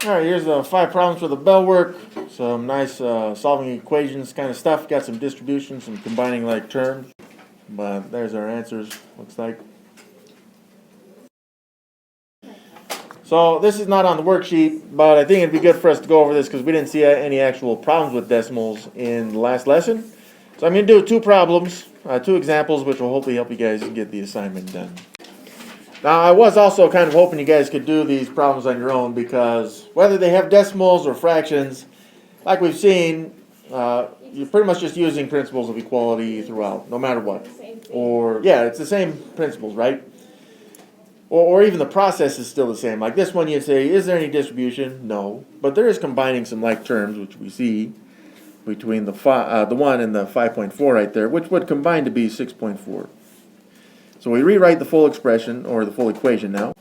Alright, here's the 5 problems for the bell work. Some nice solving equations kind of stuff. Got some distribution, some combining like terms. But there's our answers, looks like. So this is not on the worksheet, but I think it'd be good for us to go over this because we didn't see any actual problems with decimals in the last lesson. So I'm going to do 2 problems, 2 examples, which will hopefully help you guys get the assignment done. Now, I was also kind of hoping you guys could do these problems on your own because whether they have decimals or fractions, like we've seen, you're pretty much just using principles of equality throughout, no matter what. Or, yeah, it's the same principles, right? Or even the process is still the same. Like this one, you'd say, is there any distribution? No. But there is combining some like terms, which we see between the 1 and the 5.4 right there, which would combine to be 6.4. So we rewrite the full expression, or the full equation now.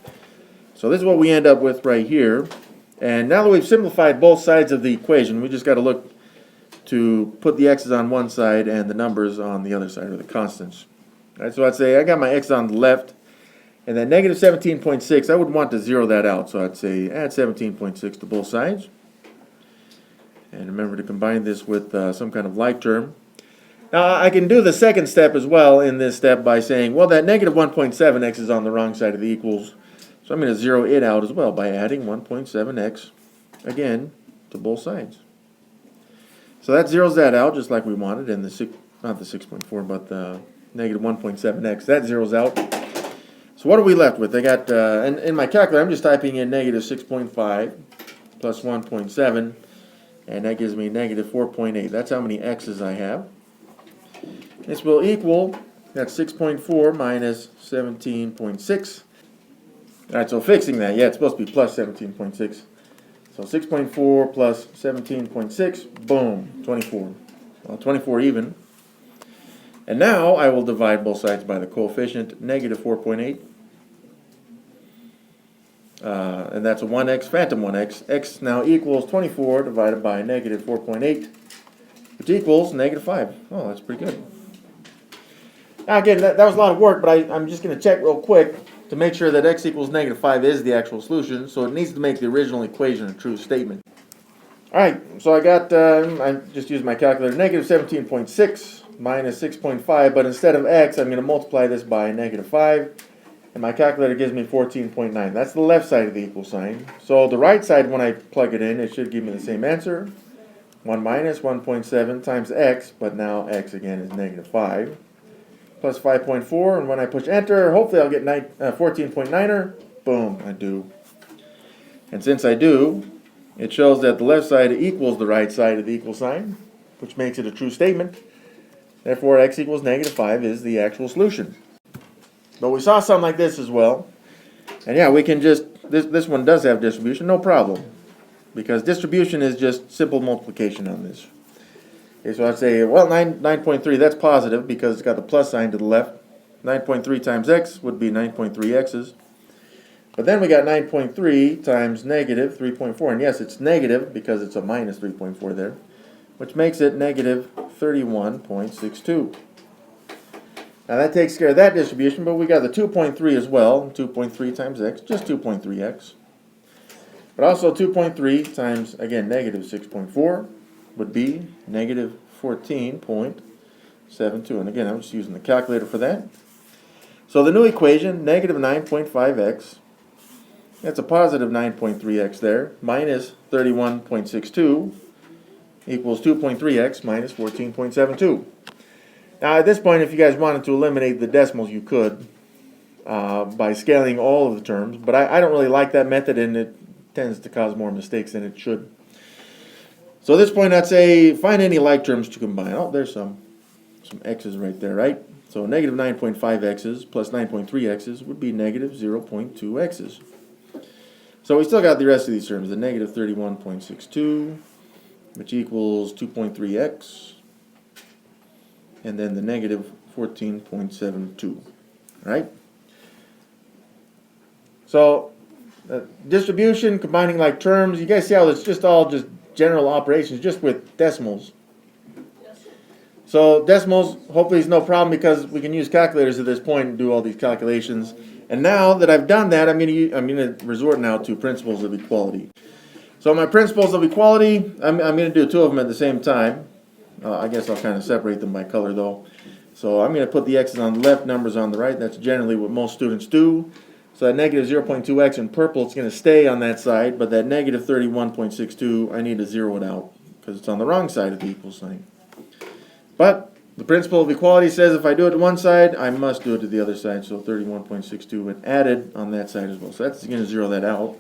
So this is what we end up with right here. And now that we've simplified both sides of the equation, we just got to look to put the x's on one side and the numbers on the other side, or the constants. All right, so I'd say I got my x on the left, and then negative 17.6, I would want to zero that out. So I'd say add 17.6 to both sides. And remember to combine this with some kind of like term. Now, I can do the second step as well in this step by saying, well, that negative 1.7x is on the wrong side of the equals. So I'm going to zero it out as well by adding 1.7x, again, to both sides. So that zeroes that out just like we wanted, and not the 6.4, but the negative 1.7x. That zeroes out. So what are we left with? I got, in my calculator, I'm just typing in negative 6.5 plus 1.7, and that gives me negative 4.8. That's how many x's I have. This will equal, that's 6.4 minus 17.6. Alright, so fixing that, yeah, it's supposed to be plus 17.6. So 6.4 plus 17.6, boom, 24. Well, 24 even. And now I will divide both sides by the coefficient, negative 4.8. And that's a 1x, phantom 1x. X now equals 24 divided by negative 4.8, which equals negative 5. Oh, that's pretty good. Now again, that was a lot of work, but I'm just going to check real quick to make sure that x equals negative 5 is the actual solution, so it needs to make the original equation a true statement. Alright, so I got, I just used my calculator, negative 17.6 minus 6.5, but instead of x, I'm going to multiply this by negative 5, and my calculator gives me 14.9. That's the left side of the equal sign. So the right side, when I plug it in, it should give me the same answer. 1 minus 1.7 times x, but now x again is negative 5. Plus 5.4, and when I push enter, hopefully I'll get 14.9er. Boom, I do. And since I do, it shows that the left side equals the right side of the equal sign, which makes it a true statement. Therefore, x equals negative 5 is the actual solution. But we saw something like this as well. And yeah, we can just, this one does have distribution, no problem. Because distribution is just simple multiplication on this. Okay, so I'd say, well, 9.3, that's positive because it's got the plus sign to the left. 9.3 times x would be 9.3 x's. But then we got 9.3 times negative 3.4. And yes, it's negative because it's a minus 3.4 there, which makes it negative 31.62. Now that takes care of that distribution, but we got the 2.3 as well. 2.3 times x, just 2.3x. But also 2.3 times, again, negative 6.4. would be negative 14.72. And again, I'm just using the calculator for that. So the new equation, negative 9.5x, that's a positive 9.3x there, minus 31.62 equals 2.3x minus 14.72. Now at this point, if you guys wanted to eliminate the decimals, you could by scaling all of the terms. But I don't really like that method, and it tends to cause more mistakes than it should. So at this point, I'd say find any like terms to combine. Oh, there's some x's right there, right? So negative 9.5 x's plus 9.3 x's would be negative 0.2 x's. So we still got the rest of these terms, the negative 31.62, which equals 2.3x, and then the negative 14.72, right? So distribution, combining like terms, you guys see how it's just all just general operations, just with decimals. So decimals, hopefully is no problem because we can use calculators at this point and do all these calculations. And now that I've done that, I'm going to resort now to principles of equality. So my principles of equality, I'm going to do two of them at the same time. I guess I'll kind of separate them by color though. So I'm going to put the x's on the left, numbers on the right. That's generally what most students do. So that negative 0.2x in purple, it's going to stay on that side, but that negative 31.62, I need to zero it out because it's on the wrong side of the equal sign. But the principle of equality says if I do it to one side, I must do it to the other side. So 31.62 and added on that side as well. So that's going to zero that out.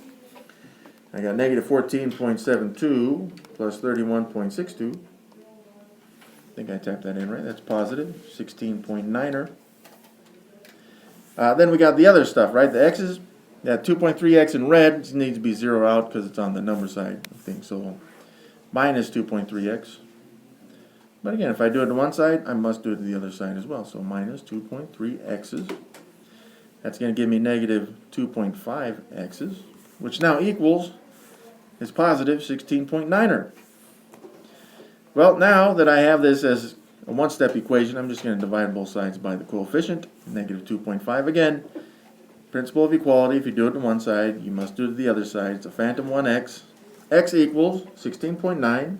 I got negative 14.72 plus 31.62. I think I typed that in right. That's positive 16.9er. Then we got the other stuff, right? The x's. That 2.3x in red it needs to be zero out because it's on the number side of things. So minus 2.3x. But again, if I do it to one side, I must do it to the other side as well. So minus 2.3x's. That's going to give me negative 2.5x's, which now equals is positive 16.9er. Well, now that I have this as a one-step equation, I'm just going to divide both sides by the coefficient, negative 2.5 again. Principle of equality, if you do it to one side, you must do it to the other side. It's a phantom 1x. X equals 16.9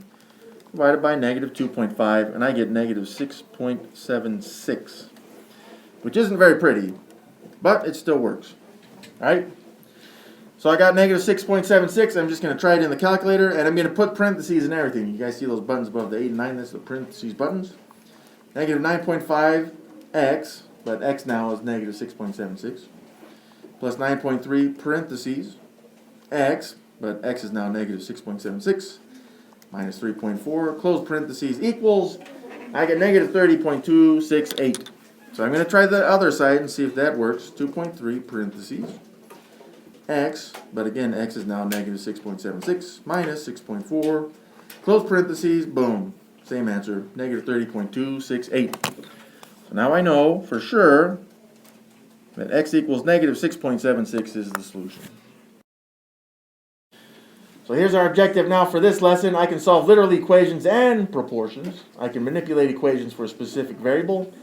divided by negative 2.5, and I get negative 6.76, which isn't very pretty, but it still works. All right? So I got negative 6.76. I'm just going to try it in the calculator, and I'm going to put parentheses and everything. You guys see those buttons above the 8 and 9? That's the parentheses buttons. Negative 9.5x, but x now is negative 6.76, plus 9.3 parentheses x, but x is now negative 6.76, minus 3.4, close parentheses equals, I get negative 30.268. So I'm going to try the other side and see if that works. 2.3 parentheses x, but again, x is now negative 6.76 minus 6.4, close parentheses, boom, same answer, negative 30.268. So now I know for sure that x equals negative 6.76 is the solution. So here's our objective now for this lesson. I can solve literal equations and proportions. I can manipulate equations for a specific variable.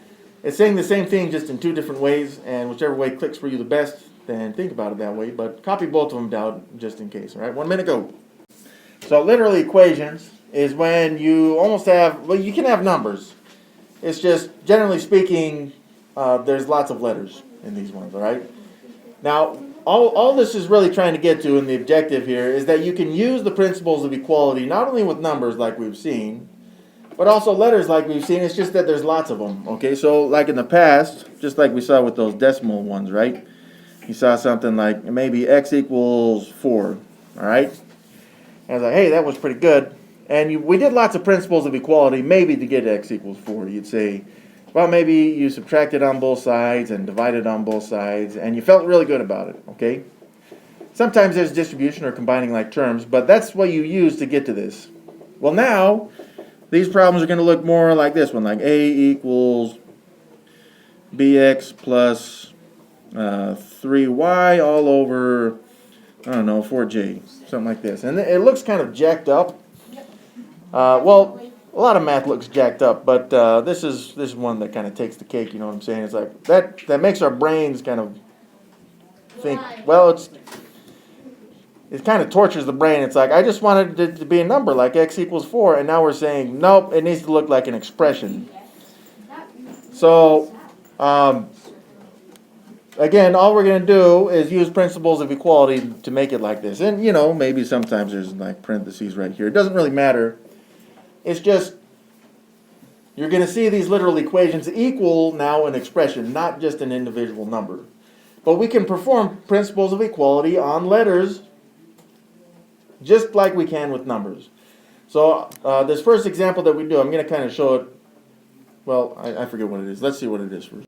It's saying the same thing just in two different ways, and whichever way clicks for you the best, then think about it that way, but copy both of them down just in case. All right, 1 minute, go. So literal equations is when you almost have, well, you can have numbers. It's just, generally speaking, there's lots of letters in these ones, all right? Now, all this is really trying to get to, and the objective here, is that you can use the principles of equality not only with numbers like we've seen, but also letters like we've seen. It's just that there's lots of them, okay? So like in the past, just like we saw with those decimal ones, right? You saw something like maybe x equals 4, all right? And I was like, hey, that was pretty good. And we did lots of principles of equality, maybe to get x equals 4. You'd say, well, maybe you subtracted on both sides and divided on both sides, and you felt really good about it, okay? Sometimes there's distribution or combining like terms, but that's what you use to get to this. Well, now, these problems are going to look more like this one, like a equals bx plus 3y all over, I don't know, 4j, something like this. And it looks kind of jacked up. Well, a lot of math looks jacked up, but this is one that kind of takes the cake, you know what I'm saying? It's like, that makes our brains kind of think, well, it kind of tortures the brain. It's like, I just wanted it to be a number, like x equals 4, and now we're saying, nope, it needs to look like an expression. So, again, all we're going to do is use principles of equality to make it like this. And, you know, maybe sometimes there's like parentheses right here. It doesn't really matter. It's just, you're going to see these literal equations equal now an expression, not just an individual number. But we can perform principles of equality on letters just like we can with numbers. So this first example that we do, I'm going to kind of show it. Well, I forget what it is. Let's see what it is first.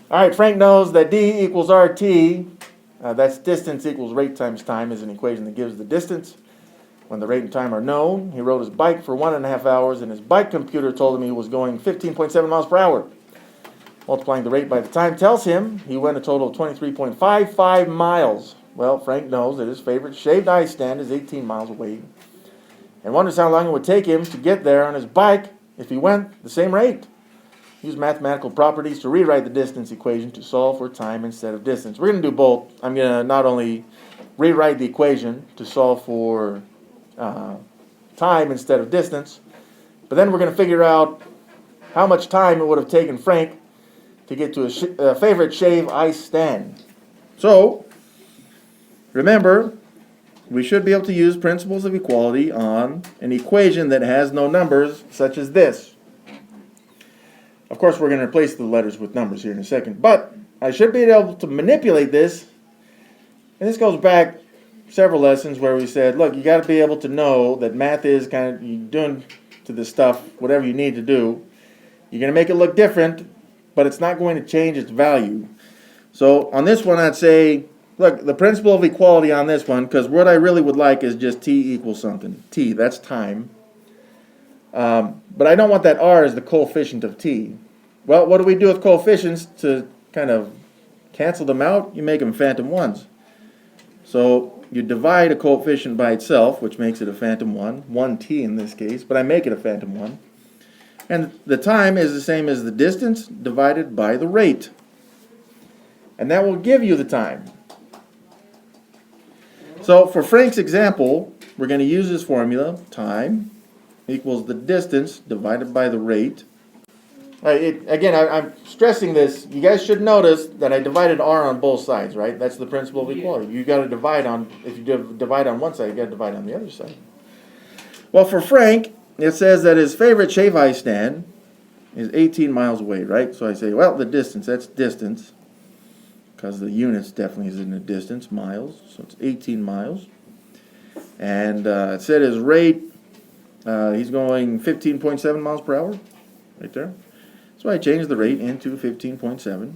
All right, Frank knows that D equals RT. That's distance equals rate times time is an equation that gives the distance. When the rate and time are known, he rode his bike for 1.5 hours, and his bike computer told him he was going 15.7 miles per hour. Multiplying the rate by the time tells him he went a total of 23.55 miles. Well, Frank knows that his favorite shaved ice stand is 18 miles away, and wonders how long it would take him to get there on his bike if he went the same rate. Use mathematical properties to rewrite the distance equation to solve for time instead of distance. We're going to do both. I'm going to not only rewrite the equation to solve for time instead of distance. But then we're going to figure out how much time it would have taken Frank to get to his favorite shave ice stand. So, remember, we should be able to use principles of equality on an equation that has no numbers, such as this. Of course, we're going to replace the letters with numbers here in a second, but I should be able to manipulate this. And this goes back several lessons where we said, look, you got to be able to know that math is kind of, you're doing to this stuff whatever you need to do. You're going to make it look different, but it's not going to change its value. So on this one, I'd say, look, the principle of equality on this one, because what I really would like is just t equals something. T, that's time. But I don't want that r as the coefficient of t. Well, what do we do with coefficients to kind of cancel them out? You make them phantom ones. So you divide a coefficient by itself, which makes it a phantom 1, 1t in this case, but I make it a phantom 1. And the time is the same as the distance divided by the rate. And that will give you the time. So for Frank's example, we're going to use this formula, time equals the distance divided by the rate. Again, I'm stressing this. You guys should notice that I divided r on both sides, right? That's the principle of equality. You got to divide on, if you divide on one side, you got to divide on the other side. Well, for Frank, it says that his favorite shave ice stand is 18 miles away, right? So I say, well, the distance, that's distance, because the units definitely is in the distance, miles. So it's 18 miles. And it said his rate, he's going 15.7 miles per hour, right there. So I changed the rate into 15.7.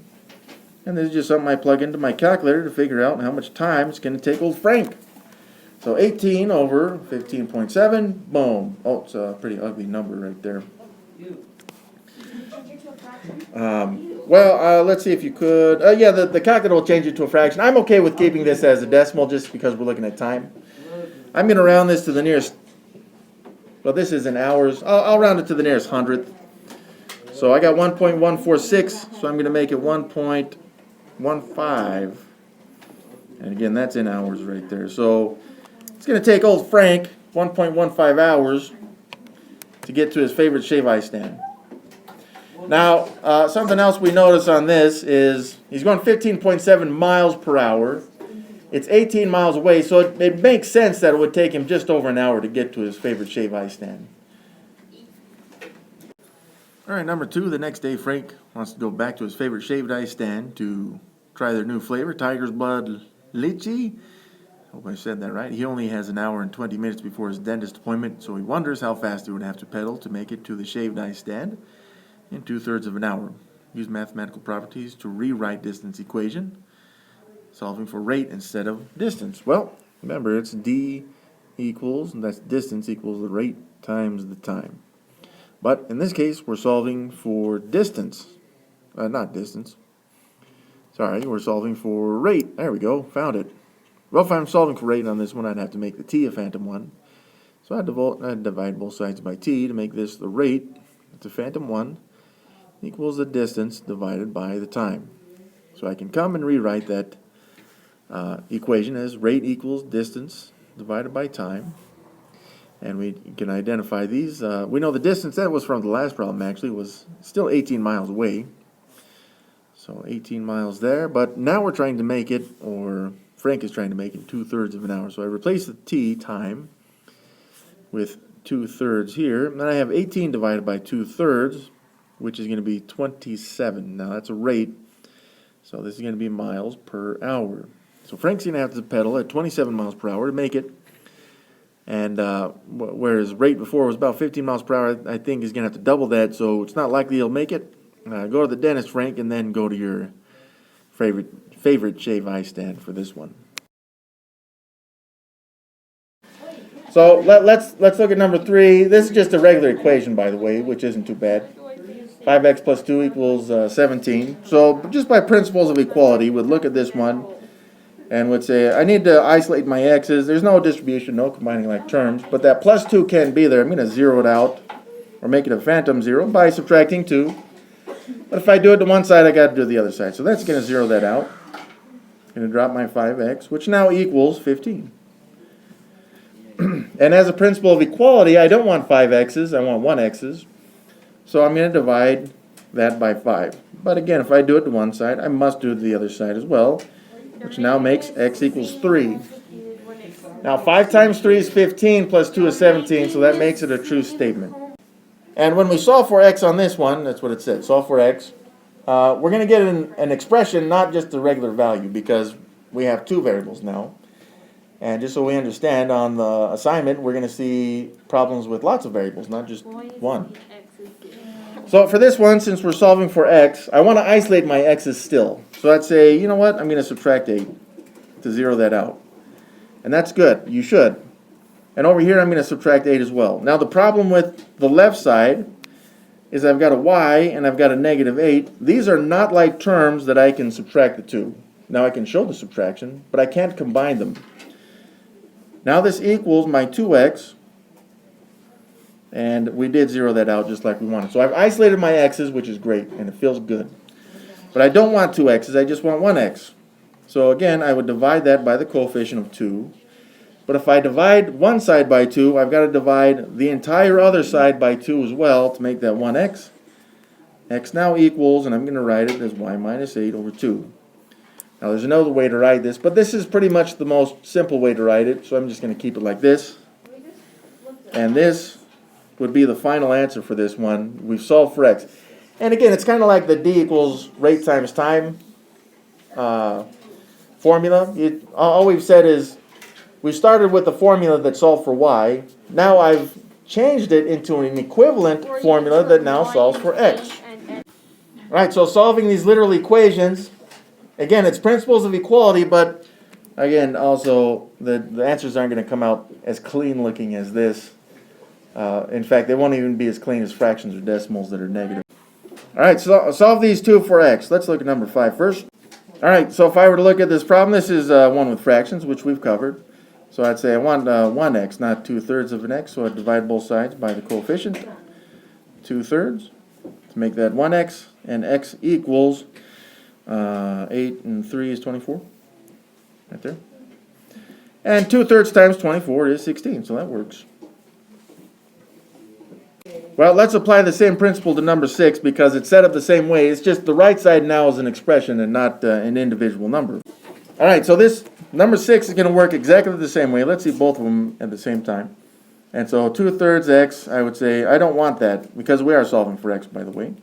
And this is just something I plug into my calculator to figure out how much time it's going to take old Frank. So 18 over 15.7, boom. Oh, it's a pretty ugly number right there. Let's see if you could. Yeah, the calculator will change it to a fraction. I'm okay with keeping this as a decimal just because we're looking at time. I'm going to round this to the nearest, well, this is in hours. I'll round it to the nearest hundredth. So I got 1.146, so I'm going to make it 1.15. And again, that's in hours right there. So it's going to take old Frank 1.15 hours to get to his favorite shave ice stand. Now, something else we notice on this is he's going 15.7 miles per hour. It's 18 miles away, so it makes sense that it would take him just over an hour to get to his favorite shave ice stand. All right, number 2, the next day Frank wants to go back to his favorite shaved ice stand to try their new flavor, Tiger's Blood Lychee. Hope I said that right. He only has an hour and 20 minutes before his dentist appointment, so he wonders how fast he would have to pedal to make it to the shaved ice stand in 2/3 of an hour. Use mathematical properties to rewrite distance equation, solving for rate instead of distance. Well, remember it's d equals, and that's distance equals the rate times the time. But in this case, we're solving for distance. Not distance. Sorry, we're solving for rate. There we go, found it. Well, if I'm solving for rate on this one, I'd have to make the t a phantom 1. So I'd divide both sides by t to make this the rate. It's a phantom 1 equals the distance divided by the time. So I can come and rewrite that equation as rate equals distance divided by time. And we can identify these. We know the distance, that was from the last problem actually, was still 18 miles away. So 18 miles there, but now we're trying to make it, or Frank is trying to make it 2/3 of an hour. So I replace the t, time, with 2/3 here. And then I have 18 divided by 2/3, which is going to be 27. Now that's a rate, so this is going to be miles per hour. So Frank's going to have to pedal at 27 miles per hour to make it. And whereas rate before was about 15 miles per hour, I think he's going to have to double that, so it's not likely he'll make it. Go to the dentist, Frank, and then go to your favorite shave ice stand for this one. So let's look at number 3. This is just a regular equation, by the way, which isn't too bad. 5x plus 2 equals 17. So just by principles of equality, we'd look at this one and would say, I need to isolate my x's. There's no distribution, no combining like terms, but that plus 2 can be there. I'm going to zero it out, or make it a phantom 0 by subtracting 2. But if I do it to one side, I got to do the other side. So that's going to zero that out. I'm going to drop my 5x, which now equals 15. And as a principle of equality, I don't want 5x's, I want 1x's. So I'm going to divide that by 5. But again, if I do it to one side, I must do it to the other side as well, which now makes x equals 3. Now 5 times 3 is 15, plus 2 is 17, so that makes it a true statement. And when we solve for x on this one, that's what it said, solve for x, we're going to get an expression, not just the regular value, because we have two variables now. And just so we understand, on the assignment, we're going to see problems with lots of variables, not just one. So for this one, since we're solving for x, I want to isolate my x's still. So I'd say, you know what, I'm going to subtract 8 to zero that out. And that's good, you should. And over here, I'm going to subtract 8 as well. Now the problem with the left side is I've got a y and I've got a negative 8. These are not like terms that I can subtract the two. Now I can show the subtraction, but I can't combine them. Now this equals my 2x, and we did zero that out just like we wanted. So I've isolated my x's, which is great, and it feels good. But I don't want 2x's, I just want 1x. So again, I would divide that by the coefficient of 2. But if I divide one side by 2, I've got to divide the entire other side by 2 as well to make that 1x. X now equals, and I'm going to write it as y minus 8 over 2. Now there's another way to write this, but this is pretty much the most simple way to write it, so I'm just going to keep it like this. And this would be the final answer for this one. We've solved for x. And again, it's kind of like the d equals rate times time formula. All we've said is we started with the formula that solved for y. Now I've changed it into an equivalent formula that now solves for x. All right, so solving these literal equations, again, it's principles of equality, but again, also the answers aren't going to come out as clean looking as this. In fact, they won't even be as clean as fractions or decimals that are negative. All right, so solve these two for x. Let's look at number 5 first. All right, so if I were to look at this problem, this is one with fractions, which we've covered. So I'd say I want 1x, not 2/3 of an x, so I'd divide both sides by the coefficient, 2/3, to make that 1x, and x equals 8 and 3 is 24, right there. And 2/3 times 24 is 16, so that works. Well, let's apply the same principle to number 6 because it's set up the same way. It's just the right side now is an expression and not an individual number. All right, so this number 6 is going to work exactly the same way. Let's see both of them at the same time. And so 2/3 x, I would say, I don't want that because we are solving for x, by the way.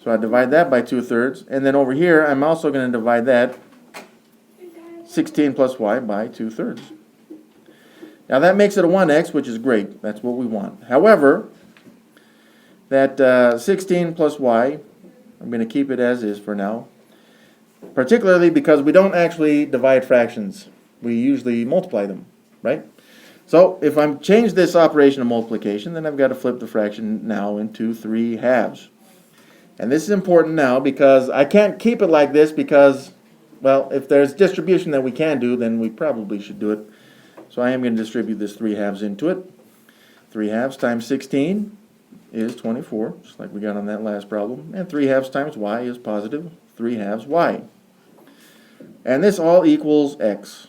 So I divide that by 2/3. And then over here, I'm also going to divide that 16 plus y by 2/3. Now that makes it a 1x, which is great. That's what we want. However, that 16 plus y, I'm going to keep it as is for now. Particularly because we don't actually divide fractions. We usually multiply them, right? So if I change this operation of multiplication, then I've got to flip the fraction now into 3 halves. And this is important now because I can't keep it like this because, well, if there's distribution that we can do, then we probably should do it. So I am going to distribute this 3 halves into it. 3 halves times 16 is 24, just like we got on that last problem. And 3 halves times y is positive 3 halves y. And this all equals x.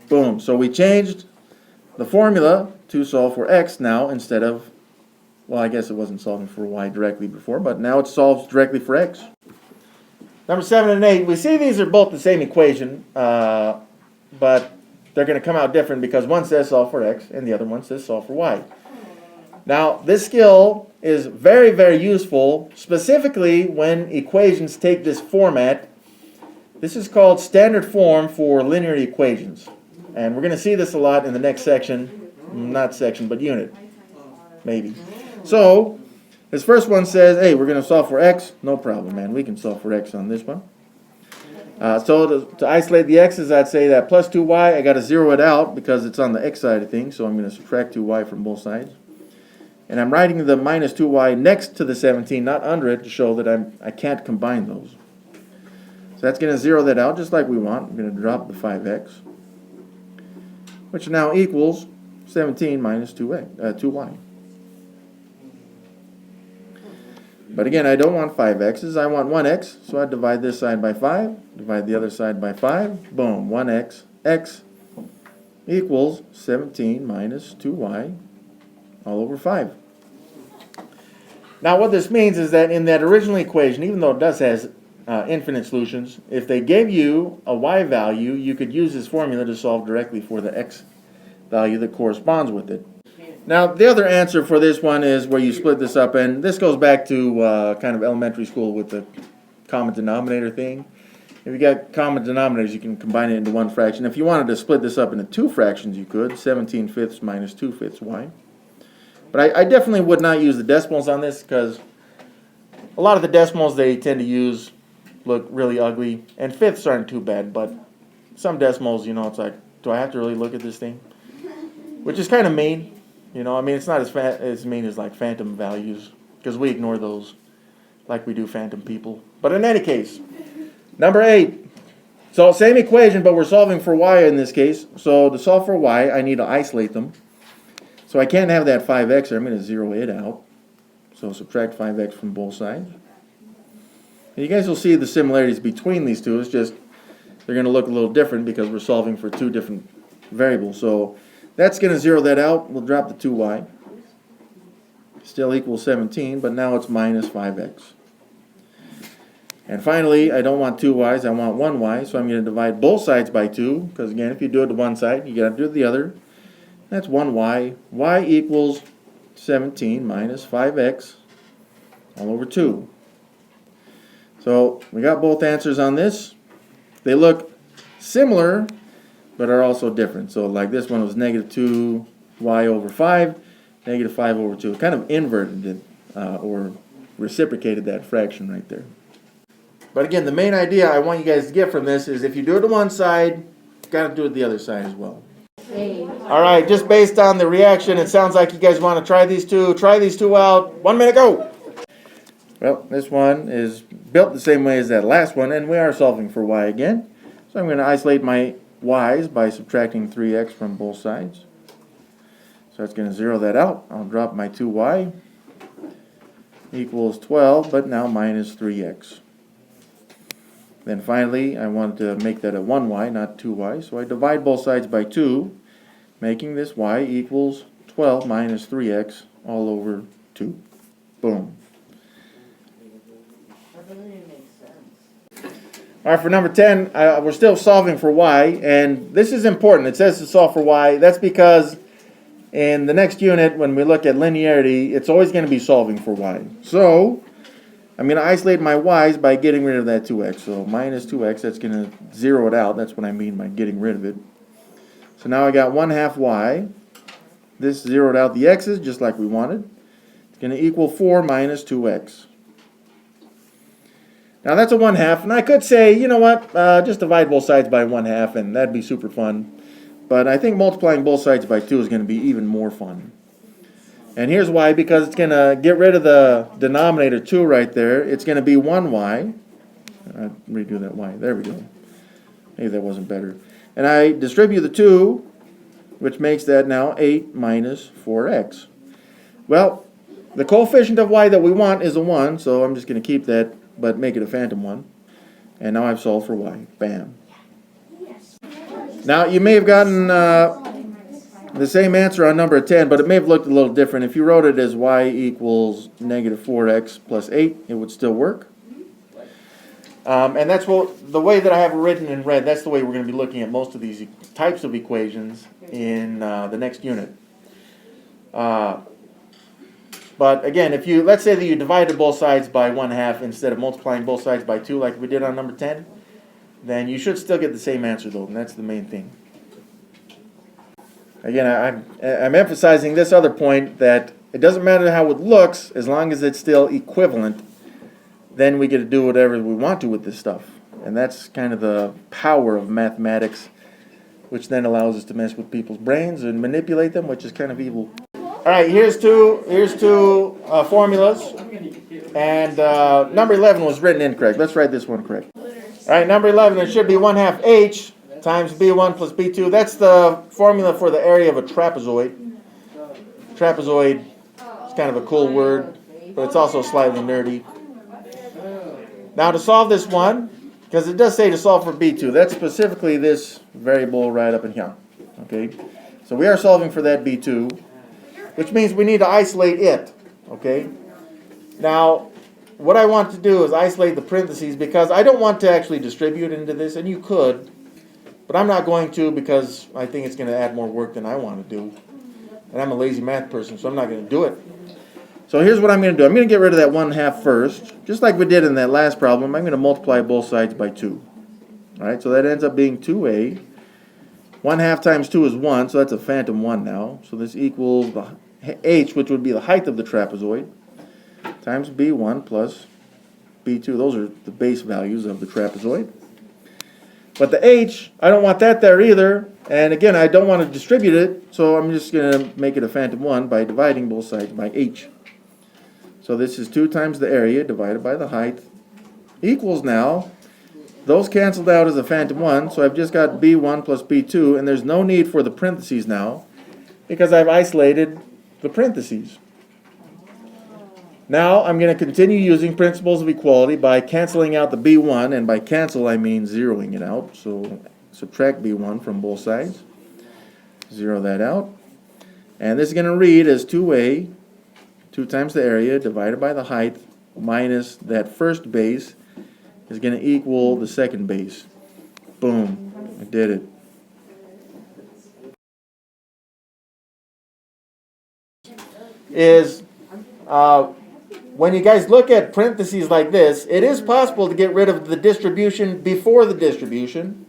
Boom. So we changed the formula to solve for x now instead of, well, I guess it wasn't solving for y directly before, but now it solves directly for x. Number 7 and 8, we see these are both the same equation, but they're going to come out different because one says solve for x and the other one says solve for y. Now, this skill is very, very useful, specifically when equations take this format. This is called standard form for linear equations. And we're going to see this a lot in the next section, not section, but unit, maybe. So, this first one says, hey, we're going to solve for x. No problem, man. We can solve for x on this one. So to isolate the x's, I'd say that plus 2y, I got to zero it out because it's on the x side of things. So I'm going to subtract 2y from both sides. And I'm writing the minus 2y next to the 17, not under it, to show that I can't combine those. So that's going to zero that out just like we want. I'm going to drop the 5x, which now equals 17 minus 2y. But again, I don't want 5x's, I want 1x, so I divide this side by 5, divide the other side by 5, boom, 1x, x equals 17 minus 2y all over 5. Now what this means is that in that original equation, even though it does has infinite solutions, if they gave you a y value, you could use this formula to solve directly for the x value that corresponds with it. Now the other answer for this one is where you split this up, and this goes back to kind of elementary school with the common denominator thing. If you got common denominators, you can combine it into one fraction. If you wanted to split this up into two fractions, you could, 17 fifths minus 2 fifths y. But I definitely would not use the decimals on this, because a lot of the decimals they tend to use look really ugly, and fifths aren't too bad, but some decimals, it's like, do I have to really look at this thing? Which is kind of mean, I mean, it's not as mean as like phantom values, because we ignore those like we do phantom people. But in any case, number 8. So same equation, but we're solving for y in this case. So to solve for y, I need to isolate them. So I can't have that 5x, or I'm going to zero it out. So subtract 5x from both sides. And you guys will see the similarities between these two. It's just they're going to look a little different because we're solving for two different variables. So that's going to zero that out. We'll drop the 2y. Still equals 17, but now it's minus 5x. And finally, I don't want 2y's, I want 1y, so I'm going to divide both sides by 2, because again, if you do it to one side, you got to do it to the other. That's 1y. Y equals 17 minus 5x all over 2. So we got both answers on this. They look similar, but are also different. So like this one was negative 2y over 5, negative 5 over 2. It kind of inverted it, or reciprocated that fraction right there. But again, the main idea I want you guys to get from this is if you do it to one side, you got to do it to the other side as well. All right, just based on the reaction, it sounds like you guys want to try these two. Try these two out. 1 minute, go. Well, this one is built the same way as that last one, and we are solving for y again. So I'm going to isolate my y's by subtracting 3x from both sides. So that's going to zero that out. I'll drop my 2y equals 12, but now minus 3x. Then finally, I wanted to make that a 1y, not 2y, so I divide both sides by 2, making this y equals 12 minus 3x all over 2. Boom. All right, for number 10, we're still solving for y, and this is important. It says to solve for y. That's because in the next unit, when we look at linearity, it's always going to be solving for y. So I'm going to isolate my y's by getting rid of that 2x. So minus 2x, that's going to zero it out. That's what I mean by getting rid of it. So now I got 1/2 y. This zeroed out the x's just like we wanted. It's going to equal 4 minus 2x. Now that's a 1/2, and I could say, you know what, just divide both sides by 1/2, and that'd be super fun. But I think multiplying both sides by 2 is going to be even more fun. And here's why, because it's going to get rid of the denominator 2 right there. It's going to be 1y. I'll redo that y. There we go. Maybe that wasn't better. And I distribute the 2, which makes that now 8 minus 4x. Well, the coefficient of y that we want is a 1, so I'm just going to keep that, but make it a phantom 1. And now I've solved for y. Bam. Now, you may have gotten the same answer on number 10, but it may have looked a little different. If you wrote it as y equals negative 4x plus 8, it would still work. And that's the way that I have it written in red, that's the way we're going to be looking at most of these types of equations in the next unit. But again, if you, let's say that you divided both sides by 1/2 instead of multiplying both sides by 2 like we did on number 10, then you should still get the same answer though, and that's the main thing. Again, I'm emphasizing this other point that it doesn't matter how it looks as long as it's still equivalent, then we get to do whatever we want to with this stuff. And that's kind of the power of mathematics, which then allows us to mess with people's brains and manipulate them, which is kind of evil. All right, here's two formulas, and number 11 was written incorrect. Let's write this one correct. All right, number 11, it should be 1/2 h times b1 plus b2. That's the formula for the area of a trapezoid. Trapezoid is kind of a cool word, but it's also slightly nerdy. Now to solve this one, because it does say to solve for b2, that's specifically this variable right up in here. Okay, so we are solving for that B2, which means we need to isolate it. Okay, now what I want to do is isolate the parentheses because I don't want to actually distribute into this, and you could, but I'm not going to because I think it's going to add more work than I want to do. And I'm a lazy math person, so I'm not going to do it. So here's what I'm going to do. I'm going to get rid of that 1/2 first. Just like we did in that last problem, I'm going to multiply both sides by 2. All right, so that ends up being 2a. 1/2 times 2 is 1, so that's a phantom 1 now. So this equals the h, which would be the height of the trapezoid, times b1 plus b2. Those are the base values of the trapezoid. But the h, I don't want that there either. And again, I don't want to distribute it, so I'm just going to make it a phantom 1 by dividing both sides by h. So this is 2 times the area divided by the height equals now, those canceled out as a phantom 1, so I've just got b1 plus b2, and there's no need for the parentheses now because I've isolated the parentheses. Now I'm going to continue using principles of equality by canceling out the b1, and by cancel I mean zeroing it out. So subtract b1 from both sides, zero that out, and this is going to read as 2a, 2 times the area divided by the height minus that first base is going to equal the second base. Boom, I did it. When you guys look at parentheses like this, it is possible to get rid of the distribution before the distribution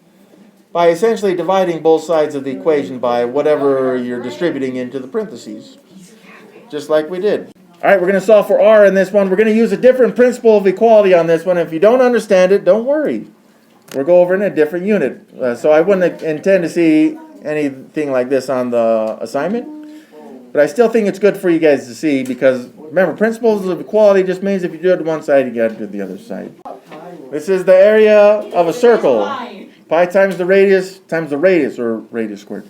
by essentially dividing both sides of the equation by whatever you're distributing into the parentheses, just like we did. All right, we're going to solve for r in this one. We're going to use a different principle of equality on this one. If you don't understand it, don't worry. We'll go over in a different unit. So I wouldn't intend to see anything like this on the assignment, but I still think it's good for you guys to see because, remember, principles of equality just means if you do it to one side, you got to do the other side. This is the area of a circle. Pi times the radius, or radius squared.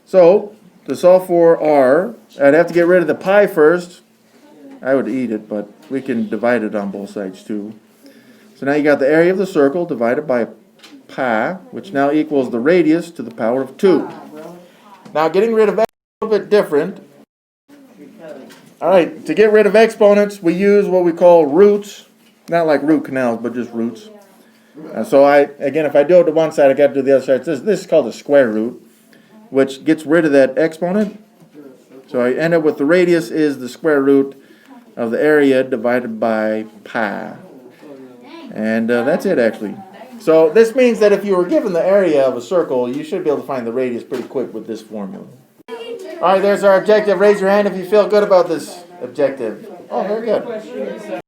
So, to solve for r, I'd have to get rid of the pi first. I would eat it, but we can divide it on both sides too. So now you got the area of the circle divided by pi, which now equals the radius to the power of 2. Now getting rid of x is a little bit different. All right, to get rid of exponents, we use what we call roots. Not like root canals, but just roots. So again, if I do it to one side, I got to do the other side. This is called a square root, which gets rid of that exponent. So I end up with the radius is the square root of the area divided by pi. And that's it, actually. So this means that if you were given the area of a circle, you should be able to find the radius pretty quick with this formula. All right, there's our objective. Raise your hand if you feel good about this objective. Oh, very good.